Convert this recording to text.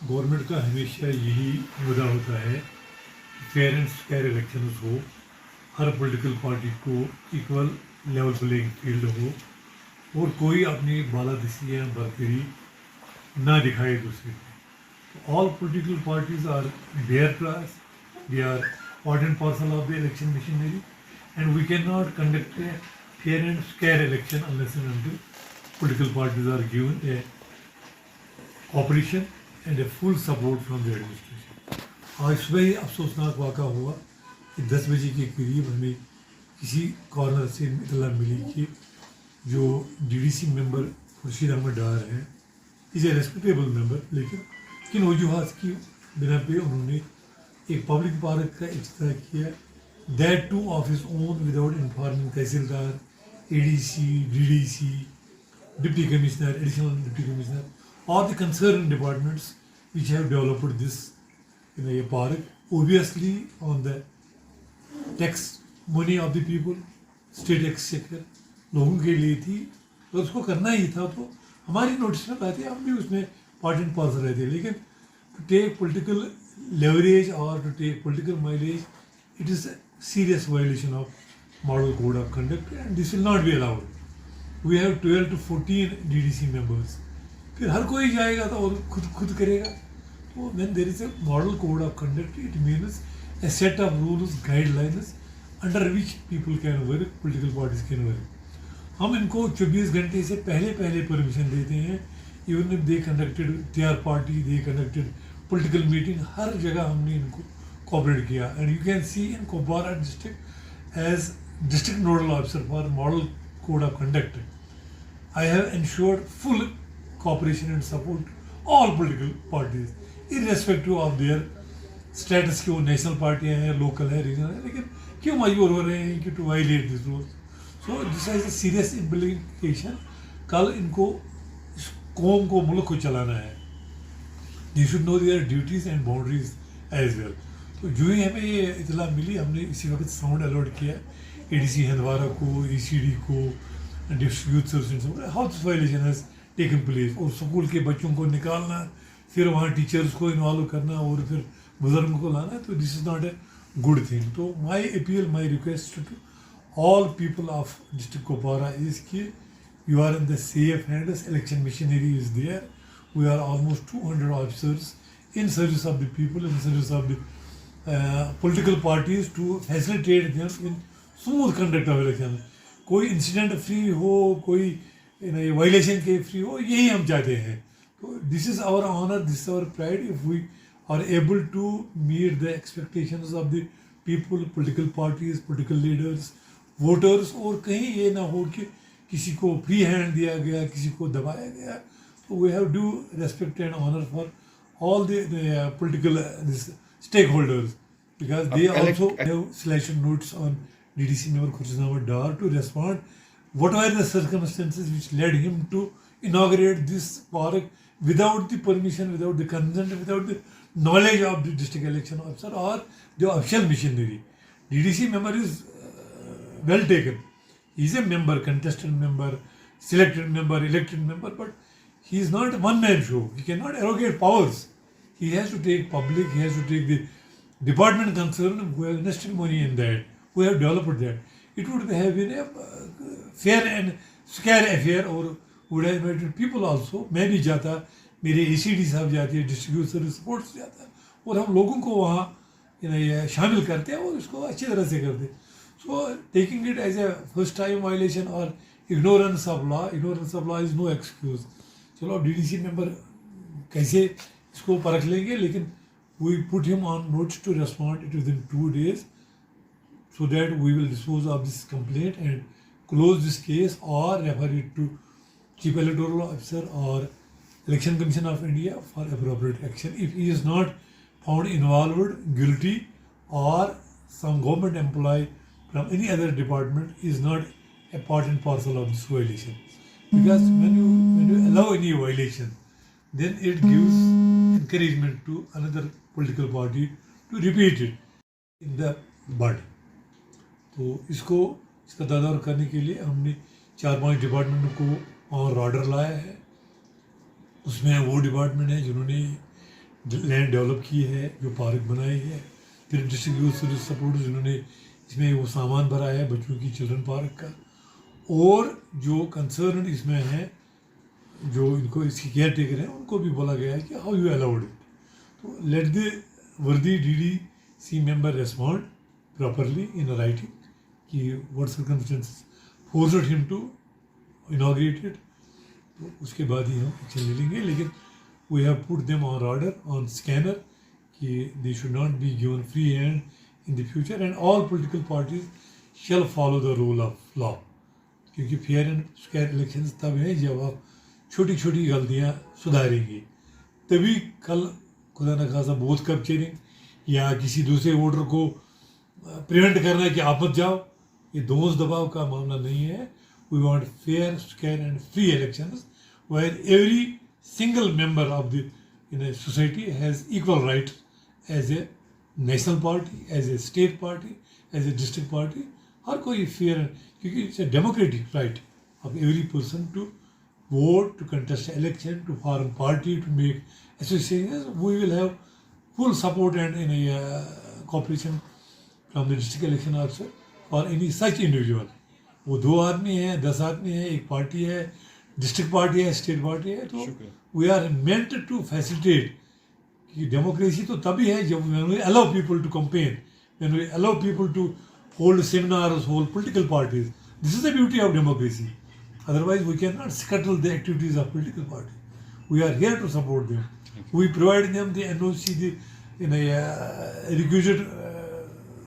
Government का हमेशा यही मुद्दा होता है, फेयर एंड स्क्वायर इलेक्शंस हो, हर पॉलिटिकल पार्टी को इक्वल लेवल प्लेइंग फील्ड हो और कोई अपनी बालादस्ती या बरतरी ना दिखाए दूसरे को। All political parties are their class, they are part and parcel of the election machinery, and we cannot conduct a fair and square election unless and until political parties are given a cooperation and a full support from the administration. आज सुबह ही अफसोसनाक वाक़ा हुआ कि 10 बजे के करीब हमें किसी कॉर्नर से इतला मिली कि जो डीडीसी मेंबर खुर्शीद अहमद डार हैं, इज़ ए रेस्पेक्टेबल मेंबर, लेकिन किन वजूहत की बिना पे उन्होंने एक पब्लिक पार्क का इफ्तिताह किया, that two of his own without informing tehsildar, ADC, DDC, deputy commissioner, additional deputy commissioner, or the concerned departments which have developed this park, obviously on the tax money of the people, state exchequer लोगों के लिए थी, तो उसको करना ही था। तो हमारी नोटिस में आती है, हम भी उसमें पार्ट एंड पार्सल रहते हैं, लेकिन to take political leverage or to take political mileage, it is a serious violation of model code of conduct, and this will not be allowed. We have 12 to 14 DDC members. फिर हर कोई जाएगा तो और खुद करेगा। तो when there is a model code of conduct, it means a set of rules, guidelines under which people can work, political parties can work. हम इनको 24 घंटे से पहले परमिशन देते हैं। Even if they conducted their party, they conducted political meeting, हर जगह हमने इनको cooperate किया। And you can see in Kupwara district as district nodal officer for model code of conduct, I have ensured full cooperation and support all political parties, irrespective of their status कि वो national पार्टियाँ हैं, local है, regional है, लेकिन क्यों मजबूर हो रहे हैं कि to violate this rules. So this has a serious implication. कल इनको इस कौम को, मुल्क को चलाना है, they should know their duties and boundaries as well. तो जो ही हमें ये इतला मिली, हमने इसी वक्त साउंड अलर्ट किया एडीसी हंदवारा को, ईसीडी को, district youth service, how this violation has taken place. और स्कूल के बच्चों को निकालना, फिर वहाँ टीचर्स को इन्वॉल्व करना और फिर बुजुर्गों को लाना, तो this is not a good thing. तो my appeal, my request to all people of district Kupwara is कि you are in the safe hands, election machinery is there, we are almost 200 officers in service of the people, in service of the political parties to facilitate them in smooth conduct of election. कोई incident free हो, कोई violation के free हो, यही हम चाहते हैं। तो this is our honour, this is our pride if we are able to meet the expectations of the people, political parties, political leaders, voters. और कहीं ये ना हो कि किसी को फ्री हैंड दिया गया, किसी को दबाया गया। तो we have do respect and honour for all the political stakeholders, because they also have slashed notes on DDC member Khurshid Ahmad Dar to respond what were the circumstances which led him to inaugurate this park without the permission, without the consent, without the knowledge of the district election officer or the official machinery. DDC member is well taken. He is a member, contested member, selected member, elected member, but he is not a one-man show. He cannot arrogate powers. He has to take public, he has to take the department concerned who have invested money in that, who have developed that. It would have been a fair and square affair, or would have invited people also. मैं भी जाता, मेरे ACD साहब जाते हैं, district service supports जाता, और हम लोगों को वहाँ शामिल करते हैं और इसको अच्छी तरह से करते हैं। So taking it as a first time violation or ignorance of law is no excuse. चलो DDC member कैसे इसको परख लेंगे, लेकिन we put him on notice to respond within 2 days so that we will dispose of this complaint and close this case or refer it to Chief Electoral Officer or Election Commission of India for appropriate action. If he is not found involved, guilty, or some government employee from any other department is not a part and parcel of this violation. Because when you allow any violation, then it gives encouragement to another political party to repeat it in the body. तो इसका तदार करने के लिए हमने 4-5 department को और order लाया है। उसमें वो डिपार्टमेंट है जिन्होंने लैंड डेवलप की है, जो पार्क बनाई है, फिर डिस्ट्रिक्ट यूथ सर्विस सपोर्टर्स जिन्होंने इसमें वो सामान भरा है बच्चों की चिल्ड्रन पार्क का, और जो कंसर्न इसमें है जो इनको इसकी केयर टेकर है उनको भी बोला गया है कि हाउ यू अलाउड इट. तो let the worthy DDC member respond properly in writing कि what circumstances forced him to inaugurate it. तो उसके बाद ही हम एक्शन ले लेंगे. लेकिन we have put them on order on scanner कि they should not be given free hand in the future and all political parties shall follow the rule of law. क्योंकि फेयर एंड स्क्वायर इलेक्शंस तब हैं जब आप छोटी छोटी गलतियाँ सुधारेंगे, तभी कल खुदा न खासा बोथ कैप्चरिंग या किसी दूसरे वोटर को प्रिवेंट करना है कि आप मत जाओ, ये दोष दबाव का मामला नहीं है. We want fair square and free elections where every single member of the society has equal rights as a national party, as a state party, as a district party. हर कोई fair है क्योंकि it's a democratic right of every person to vote, to contest election, to form party, to make associations. We will have full support and cooperation from the district election officer for any such individual. वो 2 आदमी हैं, 10 आदमी हैं, एक party है, district party है, state party है. तो we are meant to facilitate कि डेमोक्रेसी तो तभी है जब we allow people to campaign, when we allow people to hold seminars, hold political parties. This is the beauty of democracy. Otherwise, we cannot scuttle the activities of political party. We are here to support them. We provide them the NOC, the requisite